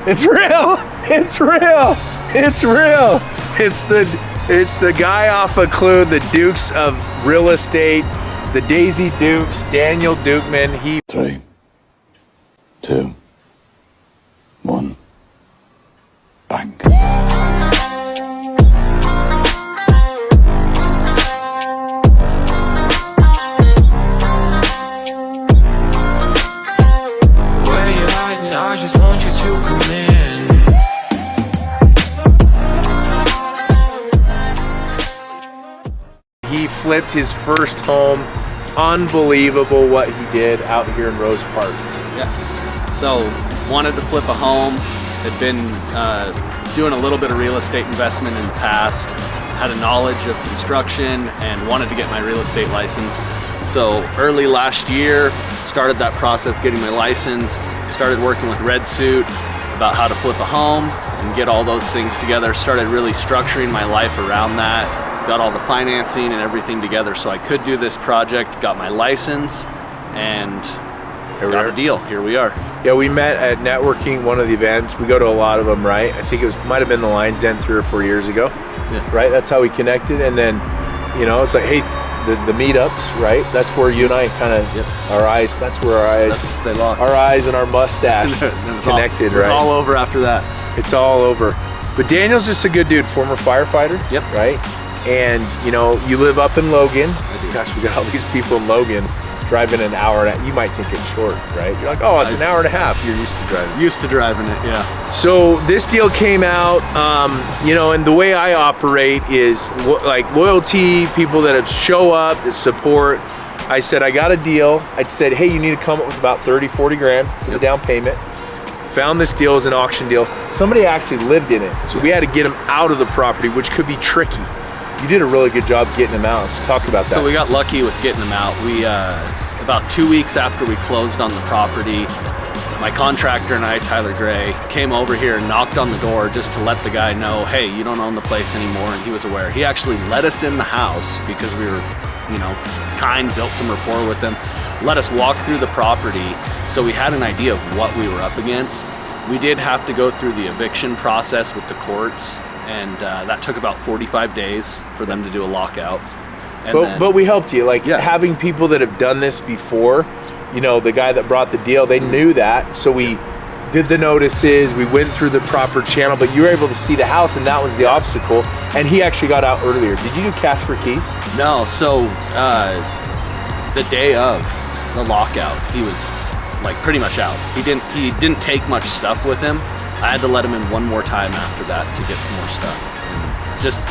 It's real. It's real. It's real. It's the guy off of Clue, the Dukes of Real Estate, the Daisy Dukes, Daniel Dukeman. 3, 2, 1, bang. I just want you to come in. He flipped his first home. Unbelievable what he did out here in Rose Park. Yeah. So wanted to flip a home. Had been doing a little bit of real estate investment in the past. Had a knowledge of construction and wanted to get my real estate license. So early last year, started that process, getting my license. Started working with Red Suit about how to flip a home and get all those things together. Started really structuring my life around that. Got all the financing and everything together so I could do this project. Got my license and got a deal. Here we are. Yeah, we met at networking, one of the events. We go to a lot of them, right? I think it might have been the Lions Den 3 or 4 years ago. Yeah. Right? That's how we connected. And then, you know, it's like, hey, the meetups, right? That's where you and I kind of, our eyes, that's where our eyes and our mustache connected, right? It's all over after that. It's all over. But Daniel's just a good dude, former firefighter. Yep. Right? And, you know, you live up in Logan. I do. Gosh, we got all these people in Logan driving an hour. You might think it's short, right? You're like, oh, it's an hour and a half. You're used to driving. Used to driving it, yeah. So this deal came out, you know, and the way I operate is like loyalty, people that show up, that support. I said, I got a deal. I said, hey, you need to come up with about 30, 40 grand for the down payment. Found this deal as an auction deal. Somebody actually lived in it. So we had to get them out of the property, which could be tricky. You did a really good job getting them out. Let's talk about that. So we got lucky with getting them out. We, about 2 weeks after we closed on the property, my contractor and I, Tyler Gray, came over here and knocked on the door just to let the guy know, hey, you don't own the place anymore, and he was aware. He actually let us in the house because we were, you know, kind, built some rapport with him, let us walk through the property so we had an idea of what we were up against. We did have to go through the eviction process with the courts, and that took about 45 days for them to do a lockout. But we helped you, like having people that have done this before, you know, the guy that brought the deal, they knew that. So we did the notices, we went through the proper channel, but you were able to see the house, and that was the obstacle. And he actually got out earlier. Did you do cash for keys? No, so the day of the lockout, he was like pretty much out. He didn't take much stuff with him. I had to let him in one more time after that to get some more stuff. And just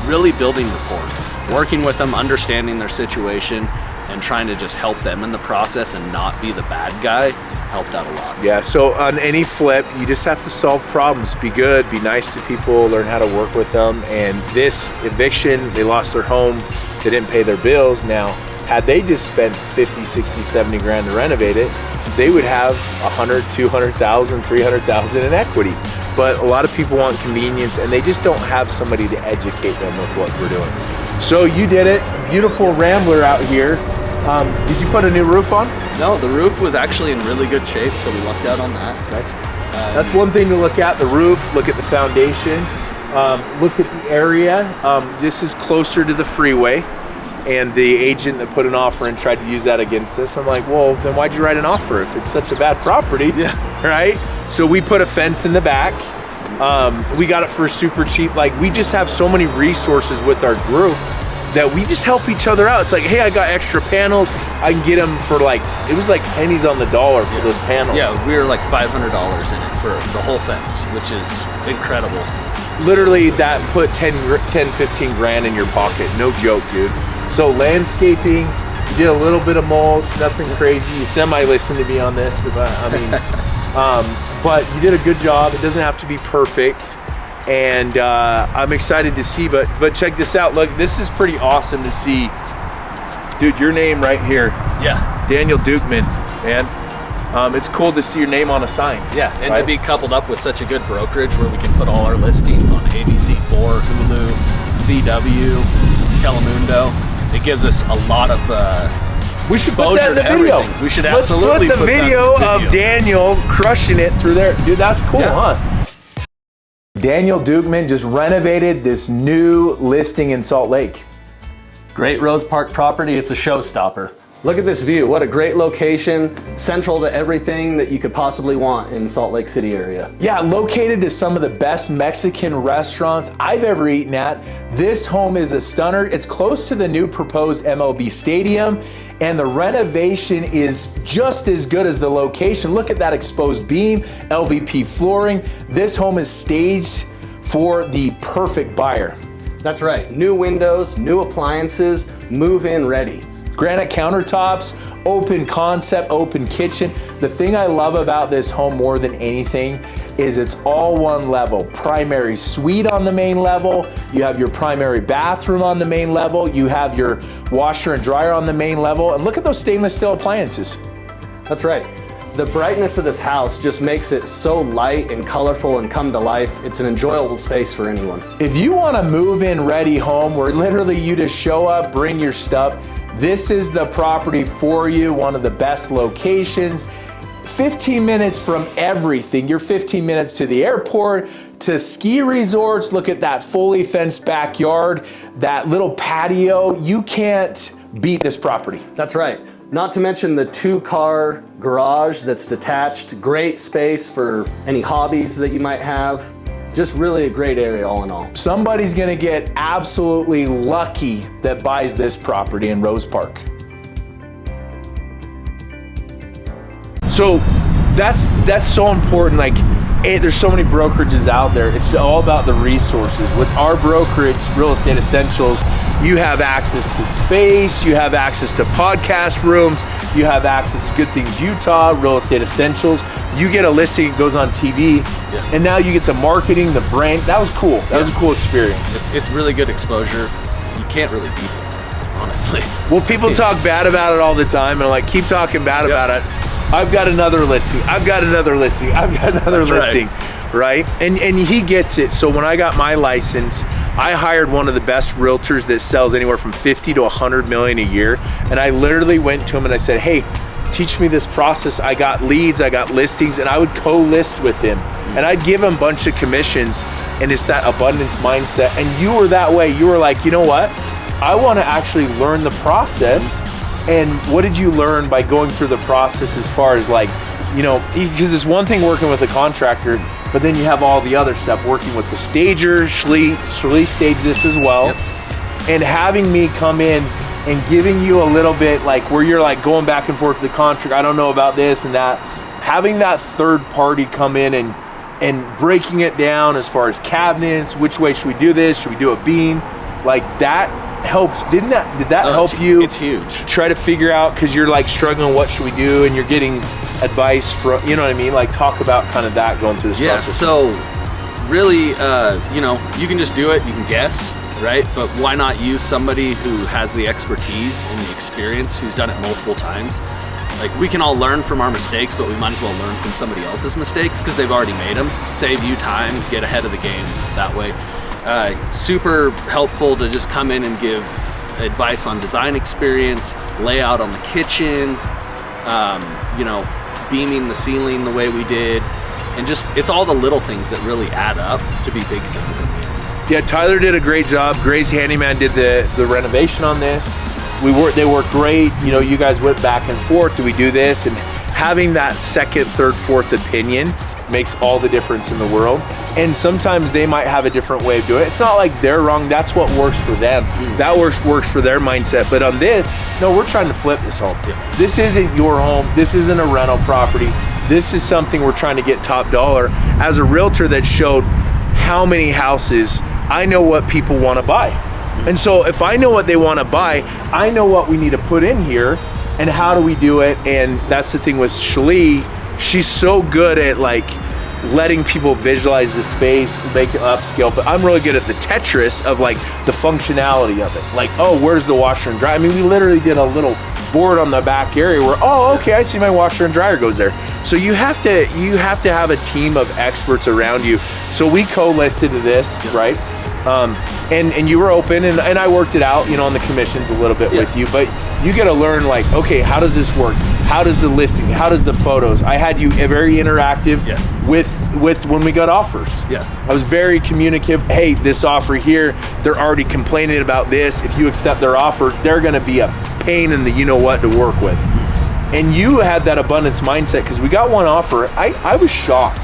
really building rapport. Working with them, understanding their situation, and trying to just help them in the process and not be the bad guy helped out a lot. Yeah, so on any flip, you just have to solve problems. Be good, be nice to people, learn how to work with them. And this eviction, they lost their home, they didn't pay their bills. Now, had they just spent 50, 60, 70 grand to renovate it, they would have 100, 200,000, 300,000 in equity. But a lot of people want convenience, and they just don't have somebody to educate them with what we're doing. So you did it. Beautiful Rambler out here. Did you put a new roof on? No, the roof was actually in really good shape, so we lucked out on that. Okay. That's one thing to look at, the roof, look at the foundation, look at the area. This is closer to the freeway, and the agent that put an offer in tried to use that against us. I'm like, well, then why'd you write an offer if it's such a bad property? Yeah. Right? So we put a fence in the back. We got it for super cheap. Like, we just have so many resources with our group that we just help each other out. It's like, hey, I got extra panels. I can get them for like, it was like pennies on the dollar for those panels. Yeah, we were like $500 in it for the whole fence, which is incredible. Literally, that put 10, 15 grand in your pocket. No joke, dude. So landscaping, you did a little bit of mulch, nothing crazy. You semi-listened to me on this. But you did a good job. It doesn't have to be perfect. And I'm excited to see, but check this out. Look, this is pretty awesome to see. Dude, your name right here. Yeah. Daniel Dukeman, man. It's cool to see your name on a sign. Yeah, and to be coupled up with such a good brokerage where we can put all our listings on ABC4, Hulu, CW, Telemundo. It gives us a lot of We should put that in the Exposure to video. everything. We should Let's absolutely put the put that in video the of video. Daniel crushing it through there. Dude, that's cool, Yeah. huh? Daniel Dukeman just renovated this new listing in Salt Lake. Great Rose Park property. It's a showstopper. Look at this view. What a great location. Central to everything that you could possibly want in Salt Lake City area. Yeah, located to some of the best Mexican restaurants I've ever eaten at. This home is a stunner. It's close to the new proposed MLB stadium, and the renovation is just as good as the location. Look at that exposed beam, LVP flooring. This home is staged for the perfect buyer. That's right. New windows, new appliances, move-in ready. Granite countertops, open concept, open kitchen. The thing I love about this home more than anything is it's all one level. Primary suite on the main level. You have your primary bathroom on the main level. You have your washer and dryer on the main level. And look at those stainless steel appliances. That's right. The brightness of this house just makes it so light and colorful and come to life. It's an enjoyable space for anyone. If you want a move-in ready home where literally you just show up, bring your stuff, this is the property for you. One of the best locations. 15 minutes from everything. You're 15 minutes to the airport, to ski resorts. Look at that fully fenced backyard, that little patio. You can't beat this property. That's right. Not to mention the 2-car garage that's detached. Great space for any hobbies that you might have. Just really a great area all in all. Somebody's gonna get absolutely lucky that buys this property in Rose Park. So that's so important. Like, there's so many brokerages out there. It's all about the resources. With our brokerage, Real Estate Essentials, you have access to space, you have access to podcast rooms, you have access to Good Things Utah, Real Estate Essentials. You get a listing, it goes on TV, and now you get the marketing, the brand. That was cool. That was a cool experience. It's really good exposure. You can't really beat it, honestly. Well, people talk bad about it all the time, and I'm like, keep talking bad about it. I've got another listing. I've got another listing. I've got another listing. Right? And he gets it. So when I got my license, I hired one of the best realtors that sells anywhere from 50 to 100 million a year. And I literally went to him and I said, hey, teach me this process. I got leads, I got listings, and I would co-list with him. And I'd give him a bunch of commissions, and it's that abundance mindset. And you were that way. You were like, you know what? I want to actually learn the process. And what did you learn by going through the process as far as like, you know, because it's one thing working with a contractor, but then you have all the other stuff, working with the stager. Shlee staged this as well. Yep. And having me come in and giving you a little bit like where you're like going back and forth with the contract, I don't know about this and that. Having that third party come in and breaking it down as far as cabinets, which way should we do this? Should we do a beam? Like that helps. Did that help you? It's huge. Try to figure out, because you're like struggling, what should we do? And you're getting advice from, you know what I mean? Like talk about kind of that going through this process. So really, you know, you can just do it, you can guess, right? But why not use somebody who has the expertise and the experience, who's done it multiple times? Like, we can all learn from our mistakes, but we might as well learn from somebody else's mistakes because they've already made them. Save you time, get ahead of the game that way. Super helpful to just come in and give advice on design experience, layout on the kitchen, you know, beaming the ceiling the way we did, and just, it's all the little things that really add up to be big things in the end. Yeah, Tyler did a great job. Gray's Handyman did the renovation on this. They worked great. You know, you guys went back and forth. Do we do this? And having that second, third, fourth opinion makes all the difference in the world. And sometimes they might have a different way of doing it. It's not like they're wrong. That's what works for them. That works for their mindset. But on this, no, we're trying to flip this home. Yeah. This isn't your home. This isn't a rental property. This is something we're trying to get top dollar. As a realtor that showed how many houses, I know what people want to buy. And so if I know what they want to buy, I know what we need to put in here and how do we do it. And that's the thing with Shlee. She's so good at like letting people visualize the space, make it upscale, but I'm really good at the Tetris of like the functionality of it. Like, oh, where's the washer and dryer? I mean, we literally did a little board on the back area where, oh, okay, I see my washer and dryer goes there. So you have to have a team of experts around you. So we co-listed to this, right? And you were open, and I worked it out, you know, on the commissions a little bit with you, but you got to learn, like, okay, how does this work? How does the listing, how does the photos? I had you very interactive with when we got offers. I was very communicative. Hey, this offer here, they're already complaining about this. If you accept their offer, they're going to be a pain in the you know what to work with. And you had that abundance mindset, because we got one offer. I was shocked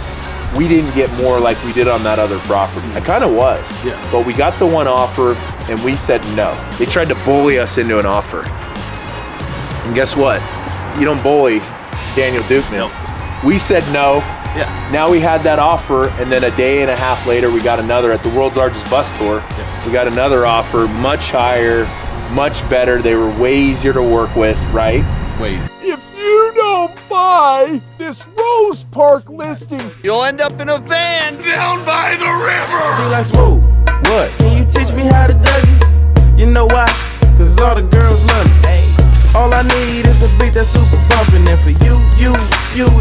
we didn't get more like we did on that other property. I kind of was. But we got the one offer and we said no. They tried to bully us into an offer. And guess what? You don't bully Daniel Dukeman. We said no. Now we had that offer, and then a day and a half later we got another at the world's largest bus tour. We got another offer, much higher, much better. They were way easier to work with, right? Way. If you don't buy this Rose Park listing, You'll end up in a van. Down by the river. be like, smooth. What? Can you teach me how to Dougie? You know why? Cause all the girls love me. All I need is a beat that's super bumpin', and for you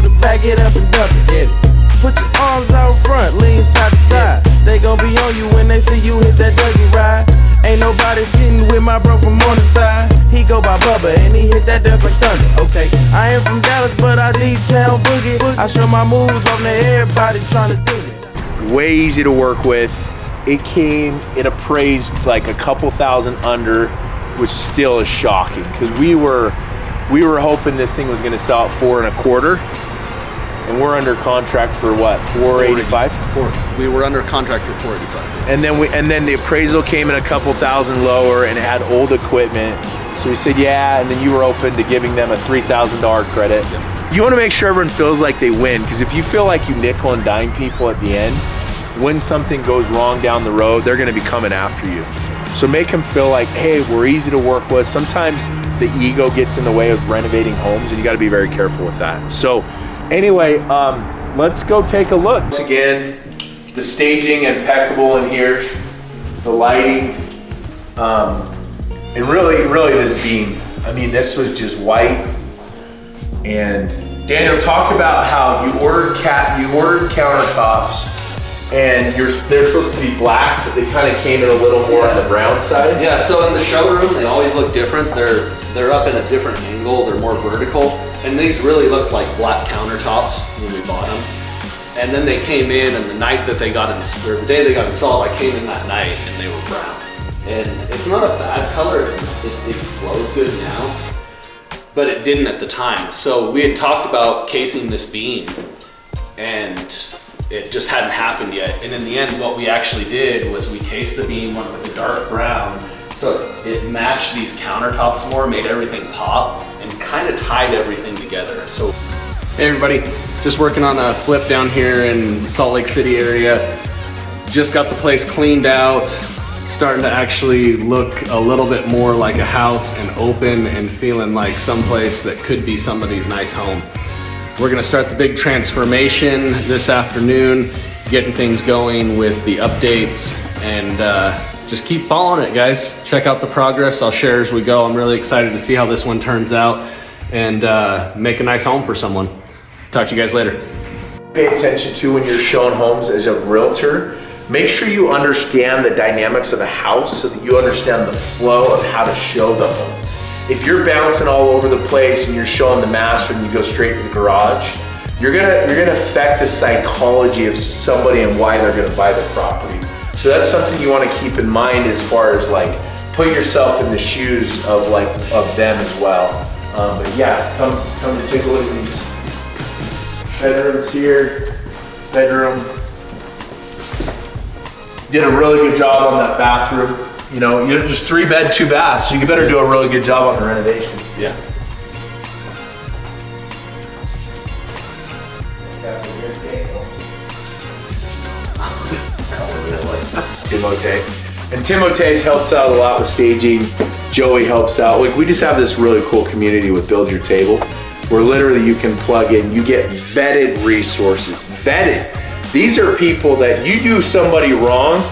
to back it up and dump it. Get it. Put your arms out front, lean side to side. They gon' be on you when they see you hit that Dougie ride. Ain't nobody getting with my bro from on the side. He go by Bubba and he hit that death like thunder. Okay, I ain't from Dallas, but I D-town boogie. I show my moves on there, everybody tryna do it. Way easy to work with. It appraised like a couple thousand under, which still is shocking, because we were hoping this thing was going to sell at 4 1/4, and we're under contract for what, 485? We were under contract for 485. And then the appraisal came in a couple thousand lower, and it had old equipment. So we said yeah, and then you were open to giving them a $3,000 credit. You want to make sure everyone feels like they win, because if you feel like you nickel and dime people at the end, when something goes wrong down the road, they're going to be coming after you. So make them feel like, hey, we're easy to work with. Sometimes the ego gets in the way of renovating homes, and you got to be very careful with that. So anyway, let's go take a look. Once again, the staging impeccable in here, the lighting, and really this beam. I mean, this was just white. And Daniel, talk about how you ordered countertops, and they're supposed to be black, but they kind of came in a little more on the brown side. Yeah, so in the showroom, they always look different. They're up in a different angle, they're more vertical, and these really looked like black countertops when we bought them. And then they came in, and the night that they got or the day they got installed, I came in that night and they were brown. And it's not a bad color, it glows good now, but it didn't at the time. So we had talked about casing this beam, and it just hadn't happened yet. And in the end, what we actually did was we cased the beam, went with the dark brown, so it matched these countertops more, made everything pop, and kind of tied everything together. So, hey everybody, just working on a flip down here in Salt Lake City area. Just got the place cleaned out, starting to actually look a little bit more like a house and open and feeling like someplace that could be somebody's nice home. We're gonna start the big transformation this afternoon, getting things going with the updates, and just keep following it, guys. Check out the progress. I'll share as we go. I'm really excited to see how this one turns out and make a nice home for someone. Talk to you guys later. Pay attention to when you're showing homes as a realtor. Make sure you understand the dynamics of a house so that you understand the flow of how to show the home. If you're bouncing all over the place and you're showing the master and you go straight to the garage, you're gonna affect the psychology of somebody and why they're gonna buy the property. So that's something you want to keep in mind as far as like put yourself in the shoes of them as well. But yeah, come to take a look at these bedrooms here. Bedroom. Did a really good job on that bathroom. You know, you're just 3 bed, 2 baths, so you better do a really good job on the renovation. Yeah. Timote. And Timote's helps out a lot with staging. Joey helps out. Like, we just have this really cool community with Build Your Table, where literally you can plug in, you get vetted resources. Vetted. These are people that you do somebody wrong,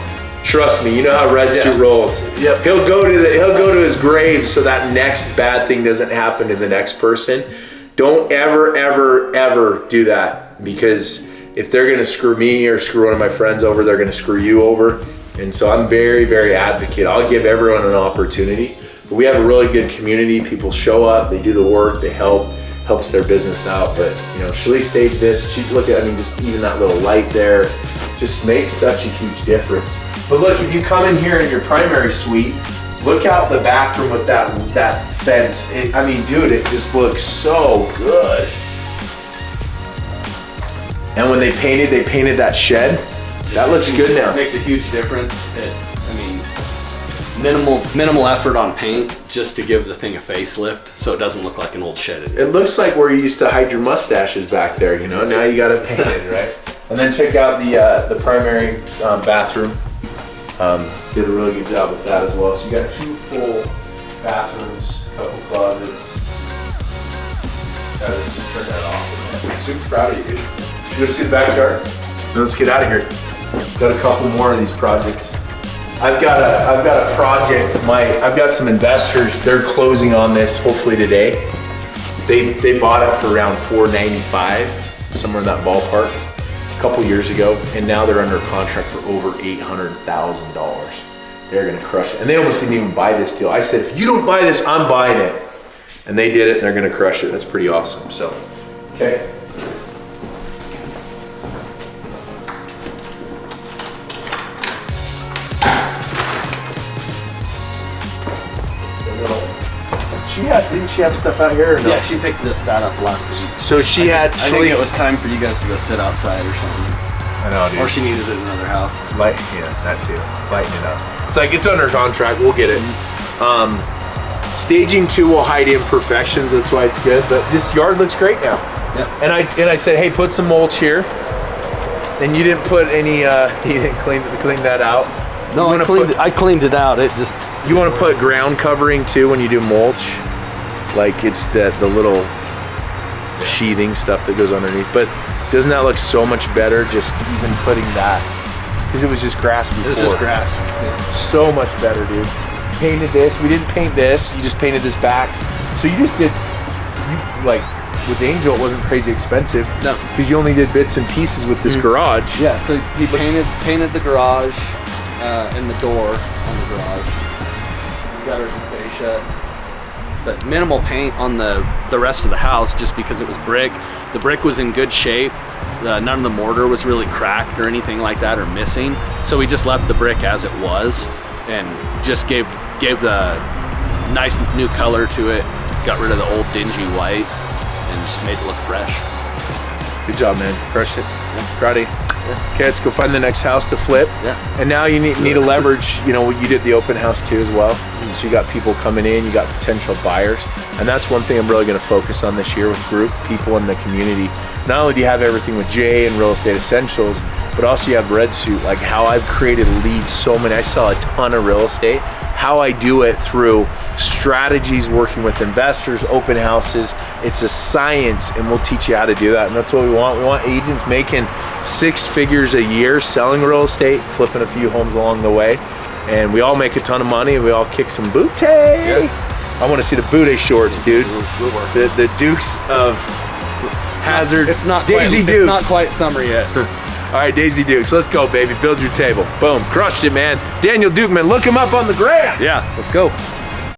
trust me, you know how Red Suit rolls. Yep. He'll go to his grave so that next bad thing doesn't happen to the next person. Don't ever do that, because if they're gonna screw me or screw one of my friends over, they're gonna screw you over. And so I'm very, very advocate. I'll give everyone an opportunity. But we have a really good community. People show up, they do the work, they helps their business out. But you know, Shirley staged this. She look at, I mean, just even that little light there, just makes such a huge difference. But look, if you come in here in your primary suite, look out the bathroom with that fence. I mean, dude, it just looks so good. And when they painted that shed. That looks good now. It makes a huge difference. Minimal effort on paint just to give the thing a facelift so it doesn't look like an old shed anymore. It looks like where you used to hide your mustaches back there, you know? Now you got it painted, right? And then check out the primary bathroom. Did a really good job with that as well. So you got 2 full bathrooms, a couple closets. This just turned out awesome, man. I'm super proud of you, dude. You go see the backyard? Now let's get out of here. Got a couple more of these projects. I've got a project. I've got some investors. They're closing on this hopefully today. They bought it for around $495, somewhere in that ballpark, a couple years ago, and now they're under contract for over $800,000. They're gonna crush it, and they almost didn't even buy this deal. I said, if you don't buy this, I'm buying it, and they did it, and they're gonna crush it. That's pretty awesome. So, okay. Didn't she have stuff out here or no? Yeah, she picked that up last week. So she had. I think it was time for you guys to go sit outside or something. I know, dude. Or she needed it in another house. Yeah, that too. Lighten it up. It's like, it's under contract. We'll get it. Staging 2 will hide imperfections. That's why it's good. But this yard looks great now. Yeah. And I said, hey, put some mulch here. And you didn't put any. You didn't clean that out. No, I cleaned it out. It just. You want to put ground covering too when you do mulch, like it's the little sheathing stuff that goes underneath. But doesn't that look so much better just even putting that? Because it was just grass before. It was just grass. Yeah. So much better, dude. Painted this. We didn't paint this. You just painted this back. So you just did, like with Angel, it wasn't crazy expensive. No. Because you only did bits and pieces with this garage. Yeah. So he painted the garage and the door on the garage. Gutters and fascia, but minimal paint on the rest of the house just because it was brick. The brick was in good shape. None of the mortar was really cracked or anything like that or missing. So we just left the brick as it was and just gave the nice new color to it. Got rid of the old dingy white and just made it look fresh. Good job, man. Crushed it. Yeah. Proud of you. Yeah. Okay, let's go find the next house to flip. Yeah. And now you need to leverage, you know, you did the open house too as well. So you got people coming in, you got potential buyers. And that's one thing I'm really gonna focus on this year with group people in the community. Not only do you have everything with Jay and Real Estate Essentials, but also you have Red Suit, like how I've created leads so many. I sell a ton of real estate. How I do it through strategies, working with investors, open houses. It's a science, and we'll teach you how to do that. And that's what we want. We want agents making 6 figures a year selling real estate, flipping a few homes along the way. And we all make a ton of money, and we all kick some booty. Yeah. I want to see the booty shorts, dude. The Dukes of Hazard. It's not Daisy quite, Dukes. It's not quite summer yet. All right, Daisy Dukes, let's go, baby. Build your table. Boom, crushed it, man. Daniel Dukeman, look him up on the gram. Yeah, let's go.